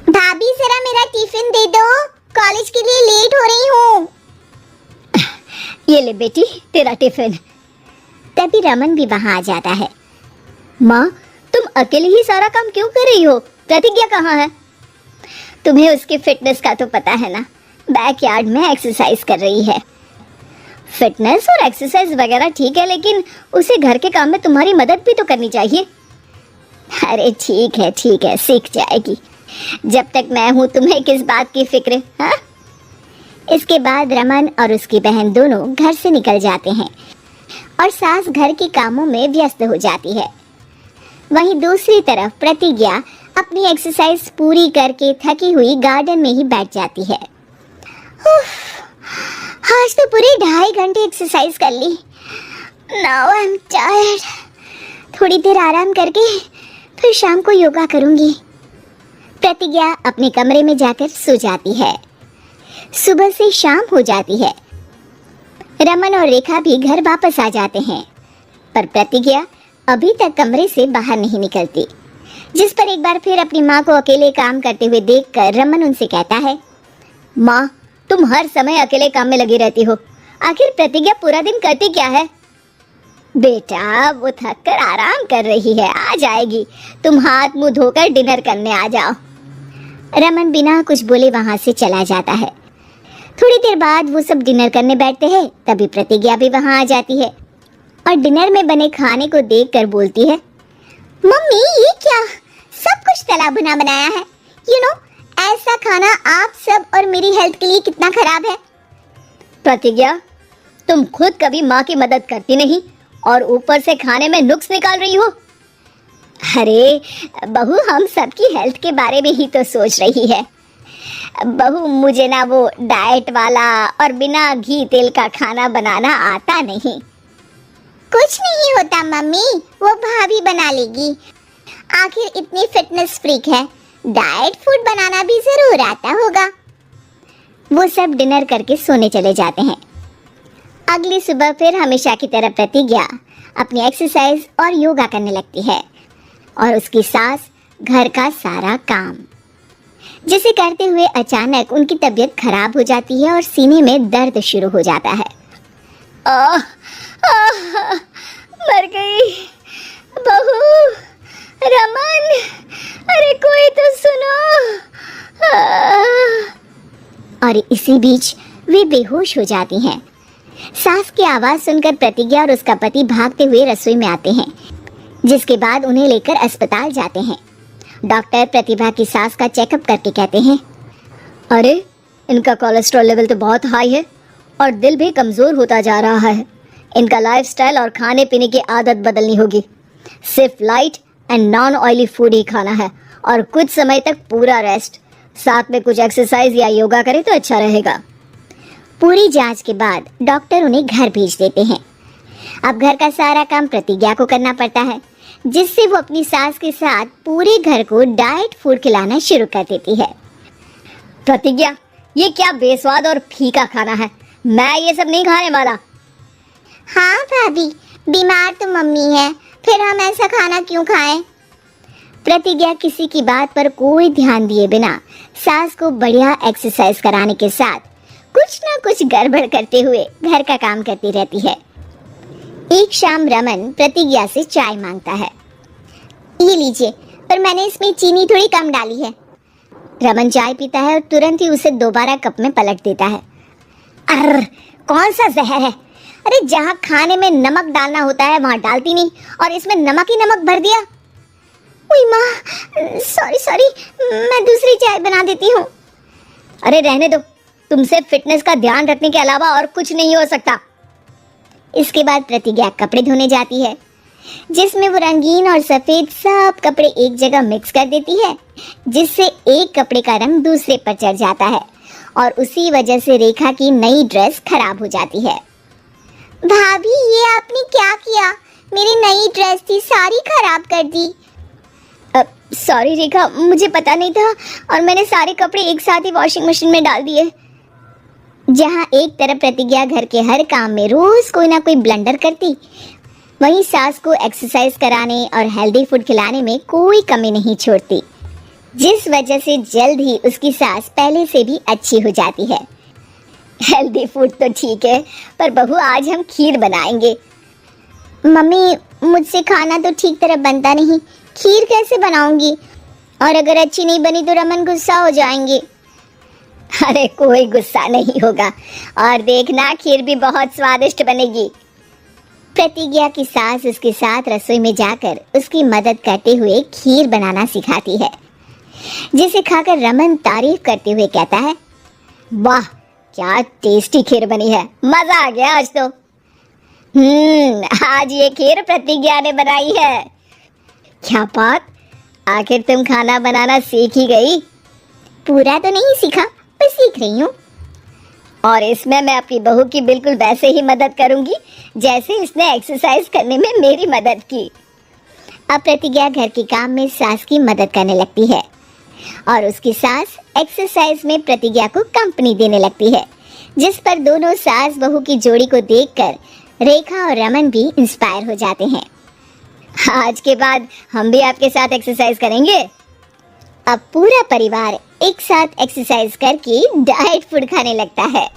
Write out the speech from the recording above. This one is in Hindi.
भाभी जरा मेरा टिफिन दे दो, कॉलेज के लिए लेट हो रही हूँ। ये ले बेटी तेरा टिफिन। तभी रमन भी वहाँ आ जाता है। माँ, तुम अकेले ही सारा काम क्यों कर रही हो? प्रतिज्ञा कहाँ है? तुम्हें उसकी फिटनेस का तो पता है ना, बैकयार्ड में एक्सरसाइज कर रही है। फिटनेस और एक्सरसाइज वगैरह ठीक है, लेकिन उसे घर के काम में तुम्हारी मदद भी तो करनी चाहिए। अरे ठीक है, सीख जाएगी। जब तक मैं हूँ तुम्हें किस बात की फिक्र, हाँ? इसके बाद रमन और उसकी बहन दोनों घर से निकल जाते हैं और सास घर के कामों में व्यस्त हो जाती है। वहीं दूसरी तरफ प्रतिज्ञा अपनी एक्सरसाइज पूरी करके थकी हुई गार्डन में ही बैठ जाती है। आज तो पूरे 2.5 घंटे एक्सरसाइज कर ली। Now I am tired. थोड़ी देर आराम करके फिर शाम को योगा करूंगी। प्रतिज्ञा अपने कमरे में जाकर सो जाती है। सुबह से शाम हो जाती है। रमन और रेखा भी घर वापस आ जाते हैं, पर प्रतिज्ञा अभी तक कमरे से बाहर नहीं निकलती, जिस पर एक बार फिर अपनी माँ को अकेले काम करते हुए देखकर रमन उनसे कहता है, माँ, तुम हर समय अकेले काम में लगी रहती हो। आखिर प्रतिज्ञा पूरा दिन करती क्या है? बेटा वो थक कर आराम कर रही है, आ जाएगी। तुम हाथ मुंह धोकर डिनर करने आ जाओ। रमन बिना कुछ बोले वहां से चला जाता है। थोड़ी देर बाद वो सब डिनर करने बैठते हैं। तभी प्रतिज्ञा भी वहां आ जाती है और डिनर में बने खाने को देखकर बोलती है, मम्मी ये क्या, सब कुछ तला भुना बनाया है। यू नो, ऐसा खाना आप सब और मेरी हेल्थ के लिए कितना खराब है। प्रतिज्ञा, तुम खुद कभी माँ की मदद करती नहीं और ऊपर से खाने में नुक्स निकाल रही हो। अरे बहू, हम सबकी हेल्थ के बारे में ही तो सोच रही है। बहू, मुझे ना वो डाइट वाला और बिना घी तेल का खाना बनाना आता नहीं। कुछ नहीं होता मम्मी, वो भाभी बना लेगी। आखिर इतनी फिटनेस फ्रीक है, डाइट फूड बनाना भी जरूर आता होगा। वो सब डिनर करके सोने चले जाते हैं। अगली सुबह फिर हमेशा की तरह प्रतिज्ञा अपनी एक्सरसाइज और योगा करने लगती है और उसकी सास घर का सारा काम, जिसे करते हुए अचानक उनकी तबीयत खराब हो जाती है और सीने में दर्द शुरू हो जाता है। मर गई बहू। रमन, अरे कोई तो सुनो। और इसी बीच वे बेहोश हो जाती हैं। सास की आवाज सुनकर प्रतिज्ञा और उसका पति भागते हुए रसोई में आते हैं, जिसके बाद उन्हें लेकर अस्पताल जाते हैं। डॉक्टर प्रतिभा की सास का चेकअप करके कहते हैं, अरे इनका कोलेस्ट्रॉल लेवल तो बहुत हाई है और दिल भी कमज़ोर होता जा रहा है। इनका लाइफस्टाइल और खाने पीने की आदत बदलनी होगी। सिर्फ light and non oily food ही खाना है और कुछ समय तक पूरा रेस्ट, साथ में कुछ एक्सरसाइज या योगा करे तो अच्छा रहेगा। पूरी जांच के बाद डॉक्टर उन्हें घर भेज देते हैं। अब घर का सारा काम प्रतिज्ञा को करना पड़ता है, जिससे वो अपनी सास के साथ पूरे घर को डाइट फूड खिलाना शुरू कर देती है। प्रतिज्ञा, ये क्या बेस्वाद और फीका खाना है, मैं ये सब नहीं खाने वाला। हाँ भाभी, बीमार तो मम्मी है, फिर हम ऐसा खाना क्यों खाएं? प्रतिज्ञा किसी की बात पर कोई ध्यान दिए बिना सास को बढ़िया एक्सरसाइज कराने के साथ कुछ ना कुछ गड़बड़ करते हुए घर का काम करती रहती है। एक शाम रमन प्रतिज्ञा से चाय मांगता है। ये लीजिए, पर मैंने इसमें चीनी थोड़ी कम डाली है। रमन चाय पीता है और तुरंत ही उसे दोबारा कप में पलट देता है। अर्र, कौन सा जहर है? अरे जहाँ खाने में नमक डालना होता है वहाँ डालती नहीं और इसमें नमक ही नमक भर दिया। ओए माँ, सॉरी, मैं दूसरी चाय बना देती हूँ। अरे रहने दो, तुमसे फिटनेस का ध्यान रखने के अलावा और कुछ नहीं हो सकता। इसके बाद प्रतिज्ञा कपड़े धोने जाती है, जिसमें वो रंगीन और सफेद सब कपड़े एक जगह मिक्स कर देती है, जिससे एक कपड़े का रंग दूसरे पर चढ़ जाता है और उसी वजह से रेखा की नई ड्रेस खराब हो जाती है। भाभी, ये आपने क्या किया? मेरी नई ड्रेस थी, सारी खराब कर दी। सॉरी रेखा, मुझे पता नहीं था और मैंने सारे कपड़े एक साथ ही वॉशिंग मशीन में डाल दिए। जहाँ एक तरफ प्रतिज्ञा घर के हर काम में रोज कोई ना कोई ब्लंडर करती, वहीं सास को एक्सरसाइज कराने और हेल्दी फूड खिलाने में कोई कमी नहीं छोड़ती। जिस वजह से जल्द ही उसकी सांस पहले से भी अच्छी हो जाती है। हेल्दी फूड तो ठीक है, पर बहू आज हम खीर बनाएंगे। मम्मी, मुझसे खाना तो ठीक तरह बनता नहीं, खीर कैसे बनाऊंगी? और अगर अच्छी नहीं बनी तो रमन गुस्सा हो जाएंगे। अरे कोई गुस्सा नहीं होगा, और देखना खीर भी बहुत स्वादिष्ट बनेगी। प्रतिज्ञा की सास उसके साथ रसोई में जाकर उसकी मदद करते हुए खीर बनाना सिखाती है, जिसे खाकर रमन तारीफ करते हुए कहता है, वाह क्या टेस्टी खीर बनी है, मजा आ गया आज तो। आज ये खीर प्रतिज्ञा ने बनाई है। क्या बात, आखिर तुम खाना बनाना सीख ही गई? पूरा तो नहीं सीखा, पर सीख रही हूँ। और इसमें मैं अपनी बहू की बिल्कुल वैसे ही मदद करूंगी जैसे इसने एक्सरसाइज करने में मेरी मदद की। अब प्रतिज्ञा घर के काम में सास की मदद करने लगती है और उसकी सास एक्सरसाइज में प्रतिज्ञा को कंपनी देने लगती है, जिस पर दोनों सास बहू की जोड़ी को देखकर रेखा और रमन भी इंस्पायर हो जाते हैं। आज के बाद हम भी आपके साथ एक्सरसाइज करेंगे। अब पूरा परिवार एक साथ एक्सरसाइज करके डाइट फूड खाने लगता है।